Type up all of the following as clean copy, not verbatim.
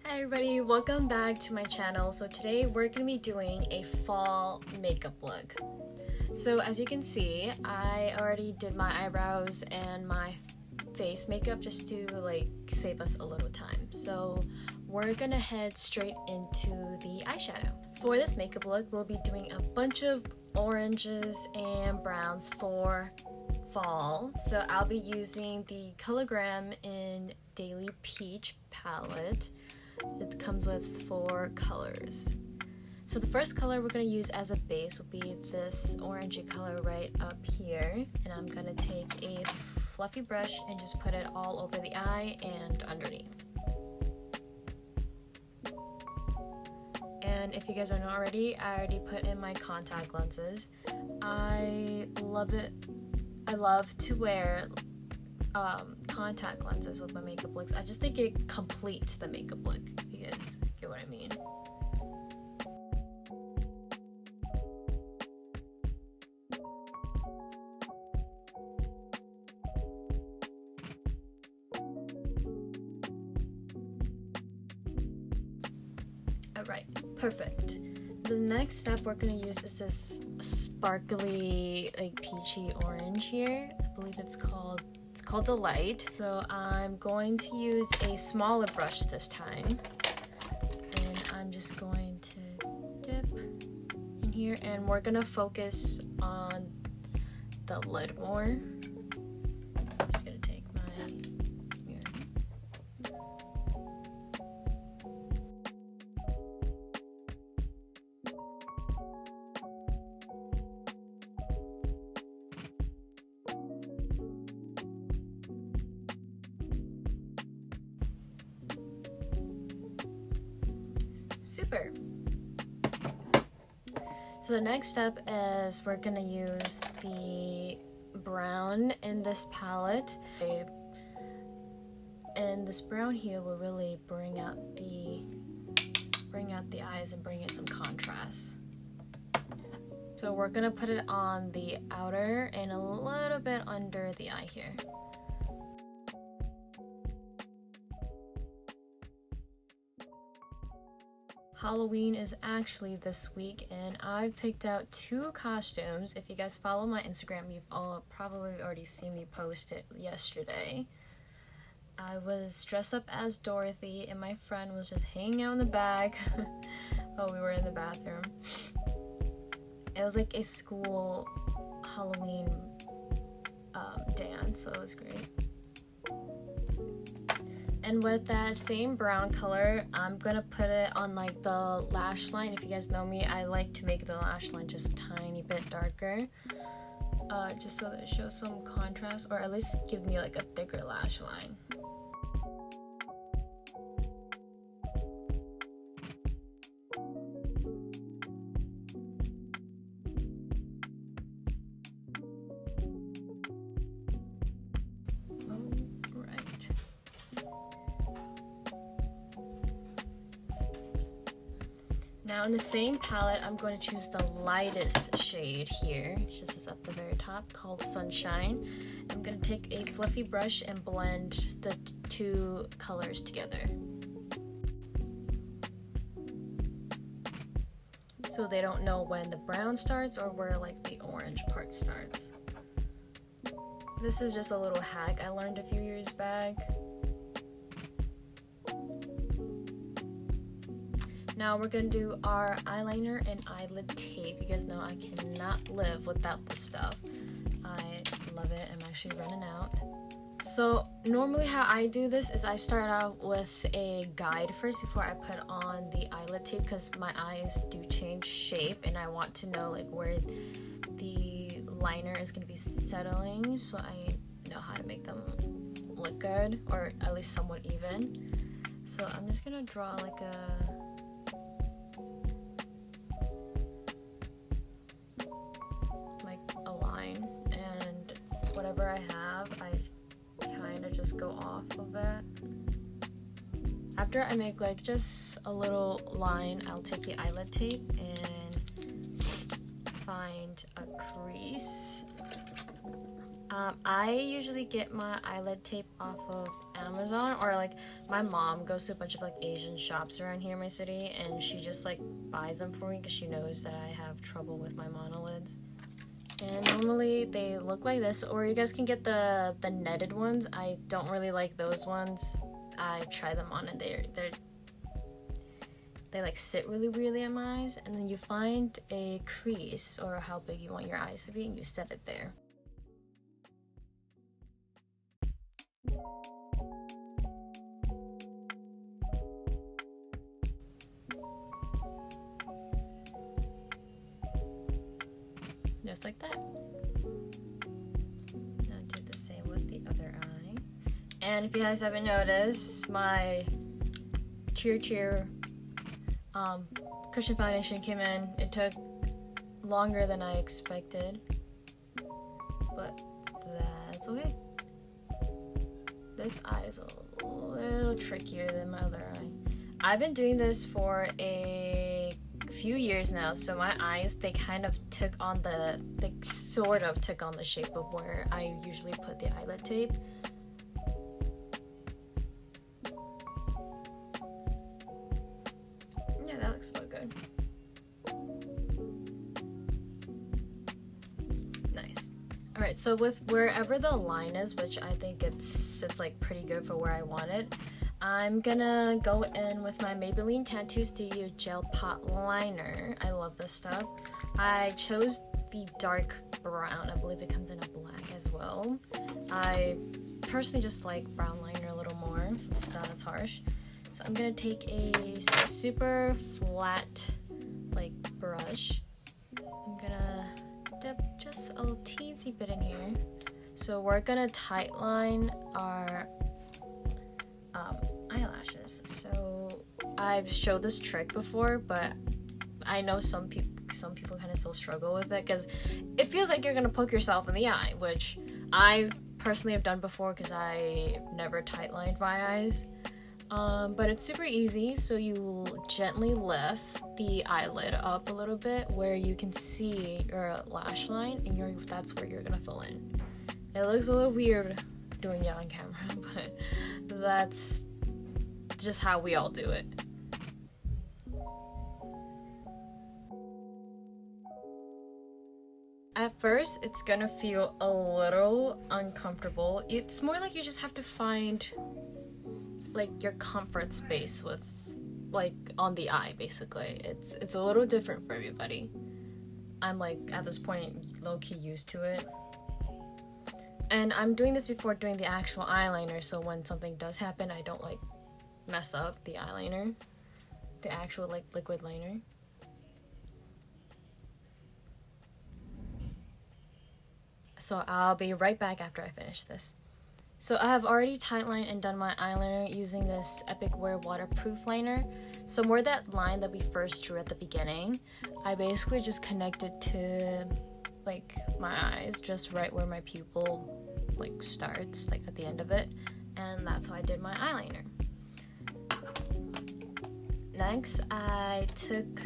Hi everybody, welcome back to my channel. So today we're going to be doing a fall makeup look. So as you can see, I already did my eyebrows and my face makeup just to save us a little time. So we're gonna head straight into the eyeshadow. For this makeup look, we'll be doing a bunch of oranges and browns for fall. So I'll be using the Colorgram in Daily Peach palette. It comes with 4 colors. So the first color we're going to use as a base will be this orangey color right up here. And I'm going to take a fluffy brush and just put it all over the eye and underneath. And if you guys are not already, I already put in my contact lenses. I love it. I love to wear contact lenses with my makeup looks. I just think it completes the makeup look, if you guys get what I mean. Alright, perfect. The next step we're going to use is this sparkly peachy orange here. I believe it's called Eyelid. So I'm going to use a smaller brush this time, and I'm just going to dip in here, and we're gonna focus on the lid more. I'm just gonna take my mirror. Super. So the next step is we're gonna use the brown in this palette, and this brown here will really bring out the eyes and bring in some contrast. So we're gonna put it on the outer and a little bit under the eye here. Halloween is actually this week, and I've picked out 2 costumes. If you guys follow my Instagram, you've all probably already seen me post it yesterday. I was dressed up as Dorothy, and my friend was just hanging out in the back while we were in the bathroom. It was like a school Halloween dance, so it was great. And with that same brown color, I'm gonna put it on the lash line. If you guys know me, I like to make the lash line just a tiny bit darker, just so that it shows some contrast, or at least give me a thicker lash line. Now in the same palette, I'm going to choose the lightest shade here, which is up the very top, called Sunshine. I'm going to take a fluffy brush and blend the 2 colors together, so they don't know when the brown starts or where the orange part starts. This is just a little hack I learned a few years back. Now we're going to do our eyeliner and eyelid tape. You guys know I cannot live without this stuff. I love it. I'm actually running out. So normally how I do this is I start out with a guide first before I put on the eyelid tape, because my eyes do change shape and I want to know where the liner is going to be settling, so I know how to make them look good, or at least somewhat even. So I'm just going to draw a line, and whatever I have, I kind of just go off of it. After I make just a little line, I'll take the eyelid tape and find a crease I usually get my eyelid tape off of Amazon, or like my mom goes to a bunch of like Asian shops around here in my city and she just like buys them for me because she knows that I have trouble with my monolids. And normally they look like this, or you guys can get the netted ones. I don't really like those ones. I try them on and they like sit really weirdly on my eyes. And then you find a crease or how big you want your eyes to be and you set it there. Just like that. Now do the same with the other eye. And if you guys haven't noticed, my Tear cushion foundation came in. It took longer than I expected, but that's okay. This eye is a little trickier than my other eye. I've been doing this for a few years now, so my eyes, they kind of took on they sort of took on the shape of where I usually put the eyelid tape. Yeah, that looks so good. Nice. Alright, so with wherever the line is, which I think it's like pretty good for where I want it, I'm gonna go in with my Maybelline Tattoo Studio Gel Pot Liner. I love this stuff. I chose the dark brown. I believe it comes in a black as well. I personally just like brown liner a little more since it's not as harsh. So I'm gonna take a super flat like brush. I'm gonna dip just a little teensy bit in here. So we're gonna tight line our eyelashes. So I've showed this trick before, but I know some people kind of still struggle with it because it feels like you're gonna poke yourself in the eye, which I personally have done before because I've never tight lined my eyes. But it's super easy. So you gently lift the eyelid up a little bit where you can see your lash line, and that's where you're gonna fill in. It looks a little weird doing it on camera, but that's just how we all do it. At first, it's gonna feel a little uncomfortable. It's more like you just have to find like your comfort space with like on the eye, basically. It's a little different for everybody. I'm like at this point low-key used to it. And I'm doing this before doing the actual eyeliner, so when something does happen, I don't like mess up the eyeliner, the actual like liquid liner. So I'll be right back after I finish this. So I have already tight lined and done my eyeliner using this Epic Wear waterproof liner. So where that line that we first drew at the beginning, I basically just connected to like my eyes, just right where my pupil like starts, like at the end of it, and that's how I did my eyeliner. Next, I took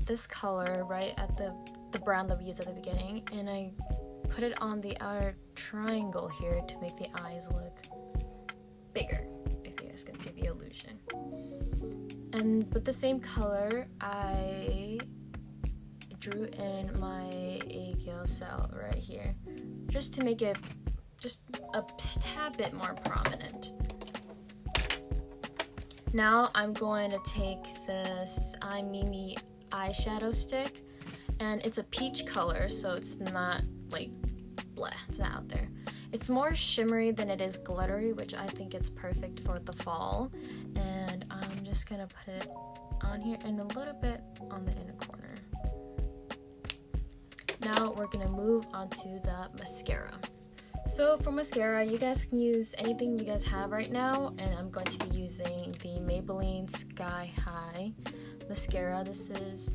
this color right at the brown that we used at the beginning, and I put it on the outer triangle here to make the eyes look bigger, if you guys can see the illusion. And with the same color, I drew in my agale cell right here, just to make it just a tad bit more prominent. Now I'm going to take this iMimi eyeshadow stick, and it's a peach color, so it's not like bleh, it's not out there. It's more shimmery than it is glittery, which I think it's perfect for the fall. And I'm just gonna put it on here and a little bit on the inner corner. Now we're gonna move on to the mascara. So for mascara, you guys can use anything you guys have right now, and I'm going to be using the Maybelline Sky High mascara. This is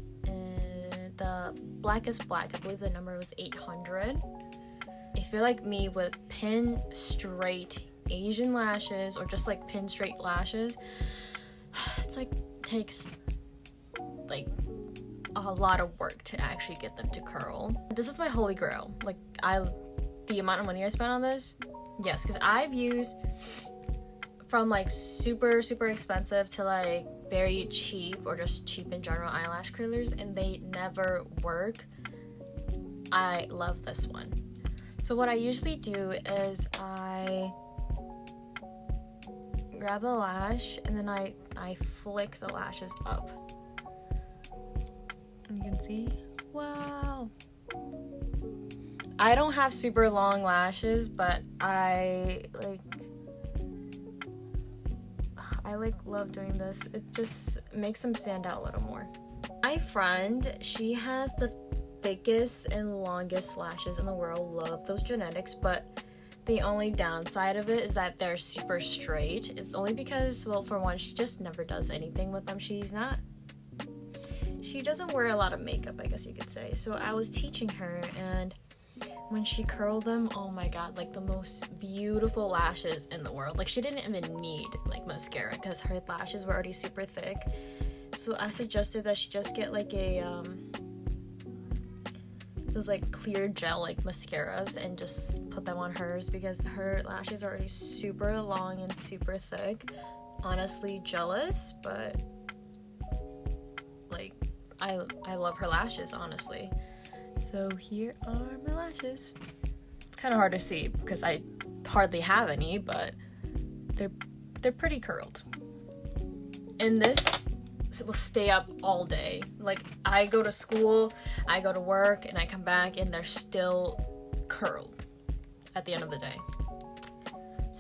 the blackest black. I believe the number was 800. If you're like me with pin straight Asian lashes or just like pin straight lashes, it's like takes like a lot of work to actually get them to curl. This is my holy grail. Like the amount of money I spent on this? Yes, because I've used from like super expensive to like very cheap or just cheap in general eyelash curlers, and they never work. I love this one. So what I usually do is I grab a lash and then I flick the lashes up. You can see, wow. I don't have super long lashes, but I love doing this. It just makes them stand out a little more. My friend, she has the thickest and longest lashes in the world. Love those genetics, but the only downside of it is that they're super straight. It's only because, well, for one, she just never does anything with them. She doesn't wear a lot of makeup, I guess you could say. So I was teaching her, and when she curled them, oh my god, like the most beautiful lashes in the world. Like she didn't even need like mascara because her lashes were already super thick. So I suggested that she just get like a those like clear gel like mascaras and just put them on hers because her lashes are already super long and super thick. Honestly jealous, but like I love her lashes, honestly. So here are my lashes. It's kind of hard to see because I hardly have any, but they're pretty curled. And this will stay up all day. Like I go to school, I go to work, and I come back and they're still curled at the end of the day.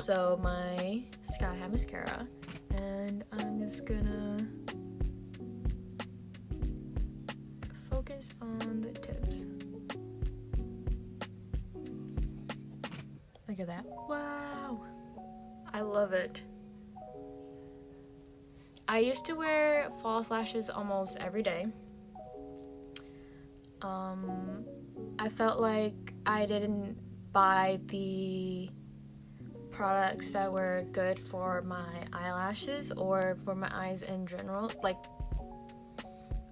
So my Sky High mascara, and I'm just gonna focus on the tips. Look at that. Wow. I love it. I used to wear false lashes almost every day. I felt like I didn't buy the products that were good for my eyelashes or for my eyes in general. Like,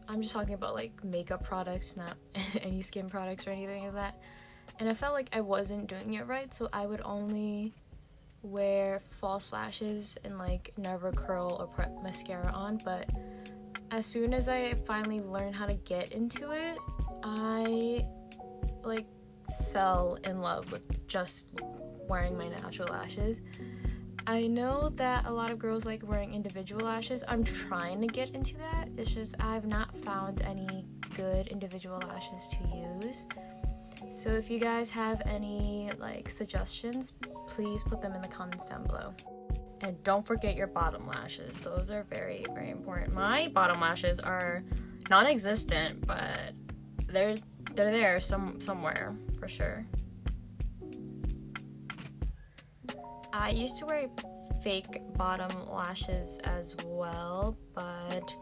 I'm just talking about like makeup products, not any skin products or anything like that. And I felt like I wasn't doing it right, so I would only wear false lashes and like never curl or put mascara on. But as soon as I finally learned how to get into it, I like fell in love with just wearing my natural lashes. I know that a lot of girls like wearing individual lashes. I'm trying to get into that. It's just I've not found any good individual lashes to use. So if you guys have any like suggestions, please put them in the comments down below. And don't forget your bottom lashes. Those are very, very important. My bottom lashes are non-existent, but they're there somewhere for sure. I used to wear fake bottom lashes as well, but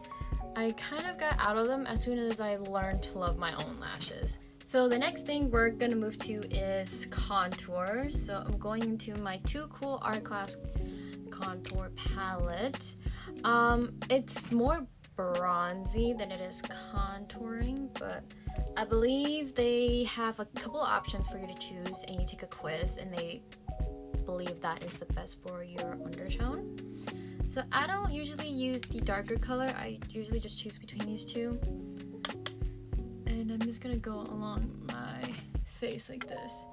I kind of got out of them as soon as I learned to love my own lashes. So the next thing we're gonna move to is contour. So I'm going into my Too Cool Art Class contour palette. It's more bronzy than it is contouring, but I believe they have a couple of options for you to choose, and you take a quiz, and they believe that is the best for your undertone. So I don't usually use the darker color. I usually just choose between these two. And I'm just gonna go along my face like this.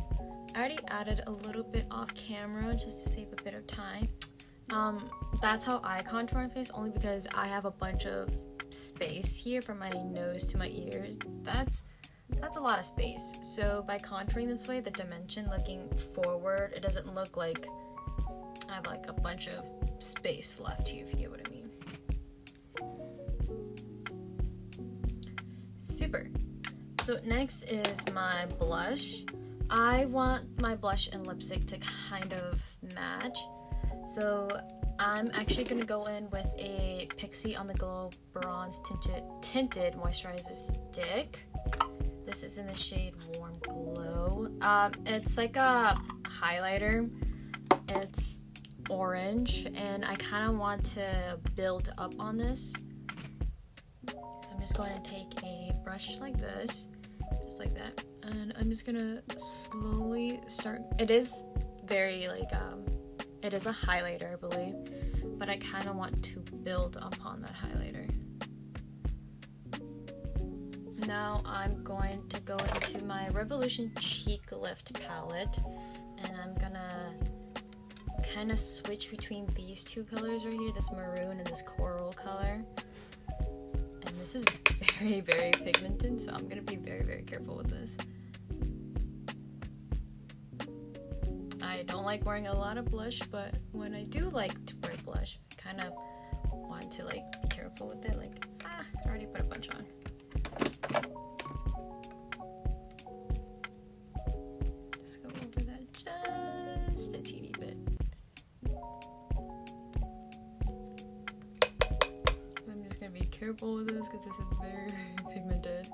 I already added a little bit off camera just to save a bit of time. That's how I contour my face, only because I have a bunch of space here from my nose to my ears. That's a lot of space. So by contouring this way, the dimension looking forward, it doesn't look like I have like a bunch of space left here, if you get what I mean. Super. So next is my blush. I want my blush and lipstick to kind of match. So I'm actually going to go in with a Pixie on the Glow Bronze Tinted Moisturizer Stick. This is in the shade Warm Glow. It's like a highlighter. It's orange, and I kind of want to build up on this. So I'm just going to take a brush like this, just like that. And I'm just gonna slowly start. It is very like it is a highlighter, I believe, but I kind of want to build upon that highlighter. Now I'm going to go into my Revolution Cheek Lift palette, and I'm gonna kind of switch between these two colors right here, this maroon and this coral color. And this is very, very pigmented, so I'm gonna be very, very careful with this. I don't like wearing a lot of blush, but when I do like to wear blush, I kind of want to like be careful with it. Like, I already put a bunch on. Just go over that just a teeny bit. I'm just gonna be careful with this because this is very, very pigmented.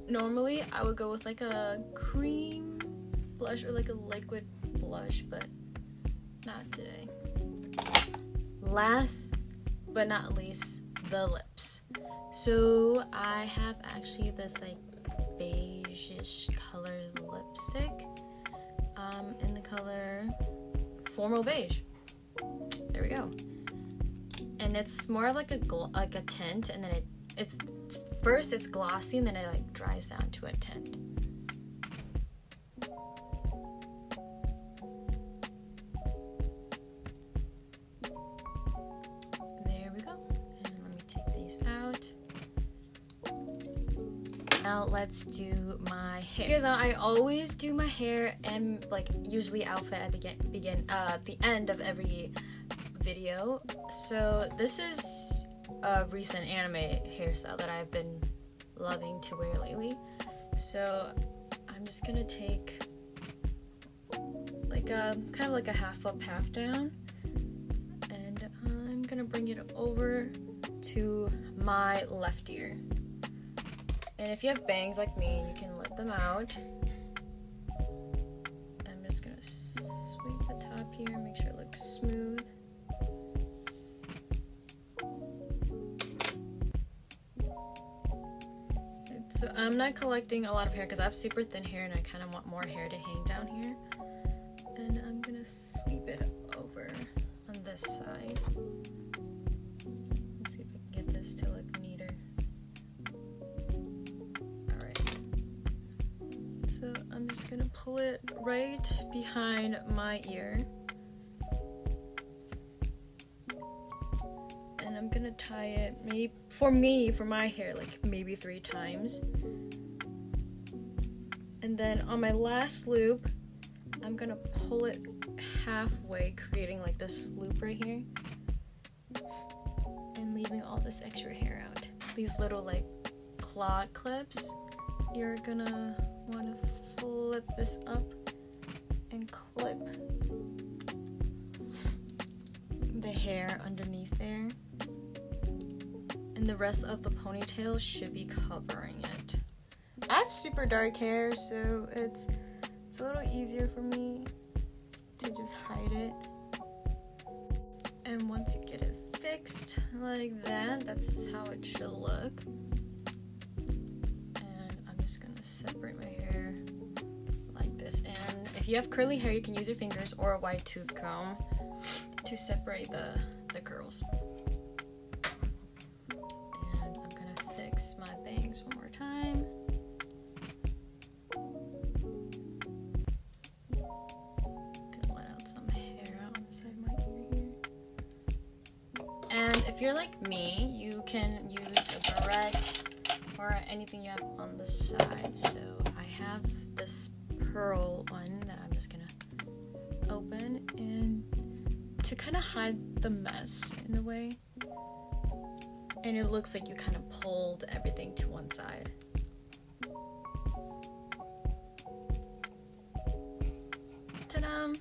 Normally, I would go with like a cream blush or like a liquid blush, but not today. Last but not least, the lips. So I have actually this like beige-ish colored lipstick in the color Formal Beige. There we go. And it's more of like a tint, and then it's first it's glossy and then it like dries down to a tint. Now let's do my hair. Because I always do my hair and like usually outfit at the end of every video. So this is a recent anime hairstyle that I've been loving to wear lately. So I'm just gonna take like a kind of like a half up, half down, and I'm gonna bring it over to my left ear. And if you have bangs like me, you can let them out. I'm just gonna sweep the top here and make sure it looks smooth. So I'm not collecting a lot of hair because I have super thin hair and I kind of want more hair to hang down here. And I'm gonna sweep it over on this side. Let's see if I can get this to look neater. So I'm just gonna pull it right behind my ear. And I'm gonna tie it, maybe, for my hair, like maybe 3 times. And then on my last loop, I'm gonna pull it halfway, creating like this loop right here. And leaving all this extra hair out. These little like claw clips, you're gonna want to flip this up and clip the hair underneath there, and the rest of the ponytail should be covering it. I have super dark hair, so it's a little easier for me to just hide it. And once you get it fixed like that, that's how it should look. Separate my hair like this, and if you have curly hair, you can use your fingers or a wide tooth comb to separate the curls. And I'm gonna fix my bangs one more time. Gonna let out some hair out on the side of my ear here. And if you're like me, you can use a barrette or anything you have on the side. So I have this pearl one that I'm just gonna open, and to kind of hide the mess in the way, and it looks like you kind of pulled everything to one side. Ta-da!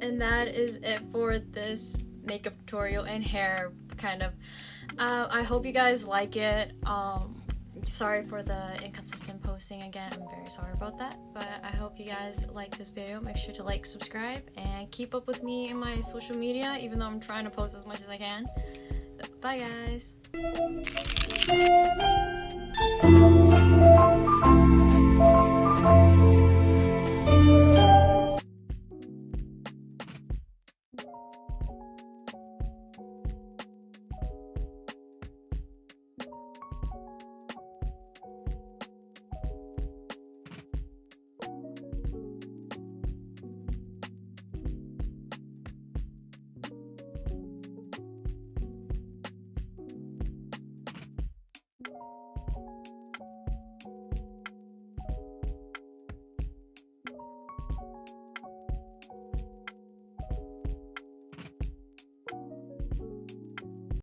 And that is it for this makeup tutorial and hair kind of. I hope you guys like it. Sorry for the inconsistent posting again. I'm very sorry about that, but I hope you guys like this video. Make sure to like, subscribe, and keep up with me in my social media, even though I'm trying to post as much as I can. Bye guys.